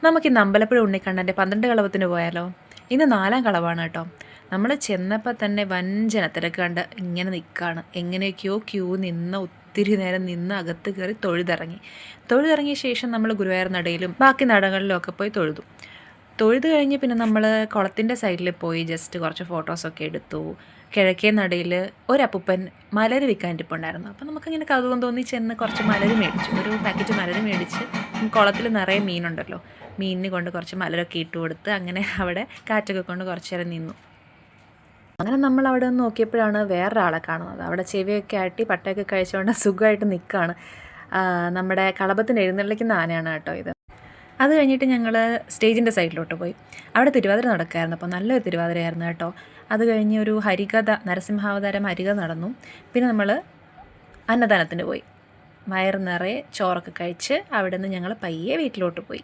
നമുക്കിന്ന് അമ്പലപ്പുഴ ഉണ്ണിക്കണ്ണൻ്റെ 12 കളവത്തിന് പോയാലോ? ഇന്ന് 4-ാം കളവാണ് കേട്ടോ. നമ്മൾ ചെന്നപ്പോൾ തന്നെ വഞ്ചന തിരക്ക് കണ്ട് ഇങ്ങനെ നിൽക്കുകയാണ്. എങ്ങനെയൊക്കെയോ ക്യൂ നിന്ന് ഒത്തിരി നേരം നിന്ന് അകത്ത് കയറി തൊഴുതിറങ്ങിയ ശേഷം നമ്മൾ ഗുരുവായൂർ നടയിലും ബാക്കി നടകളിലും ഒക്കെ പോയി തൊഴുത് കഴിഞ്ഞ് പിന്നെ നമ്മൾ കുളത്തിൻ്റെ സൈഡിൽ പോയി ജസ്റ്റ് കുറച്ച് ഫോട്ടോസൊക്കെ എടുത്തു. കിഴക്കേ നടയിൽ ഒരപ്പൂപ്പൻ മലര് വിൽക്കാനിരിപ്പുണ്ടായിരുന്നു. അപ്പോൾ നമുക്കിങ്ങനെ കൗതുകം തോന്നി ചെന്ന് കുറച്ച് മലര് മേടിച്ചു. ഒരു പാക്കറ്റ് മലര് മേടിച്ച് കുളത്തിൽ നിറയെ മീനുണ്ടല്ലോ, മീനിന് കൊണ്ട് കുറച്ച് മലരൊക്കെ ഇട്ട് കൊടുത്ത് അങ്ങനെ അവിടെ കാറ്റൊക്കെ കൊണ്ട് കുറച്ച് നേരം നിന്നു. അങ്ങനെ നമ്മൾ അവിടെ നിന്ന് നോക്കിയപ്പോഴാണ് വേറൊരാളെ കാണുന്നത്. അവിടെ ചെവിയൊക്കെ ആട്ടി പട്ടയൊക്കെ കഴിച്ചുകൊണ്ട് സുഖമായിട്ട് നിൽക്കുകയാണ്. നമ്മുടെ കളഭത്തിന് എഴുന്നള്ളിക്കുന്ന ആനയാണ് കേട്ടോ ഇത്. അത് കഴിഞ്ഞിട്ട് ഞങ്ങൾ സ്റ്റേജിൻ്റെ സൈഡിലോട്ട് പോയി. അവിടെ തിരുവാതിര നടക്കായിരുന്നു. അപ്പോൾ നല്ലൊരു തിരുവാതിരയായിരുന്നു കേട്ടോ. അത് കഴിഞ്ഞ് ഒരു ഹരികഥ, നരസിംഹാവതാരം ഹരികഥ നടന്നു. പിന്നെ നമ്മൾ അന്നദാനത്തിന് പോയി. വയറ് നിറയെ ചോറൊക്കെ കഴിച്ച് അവിടെ നിന്ന് ഞങ്ങൾ പയ്യെ വീട്ടിലോട്ട് പോയി.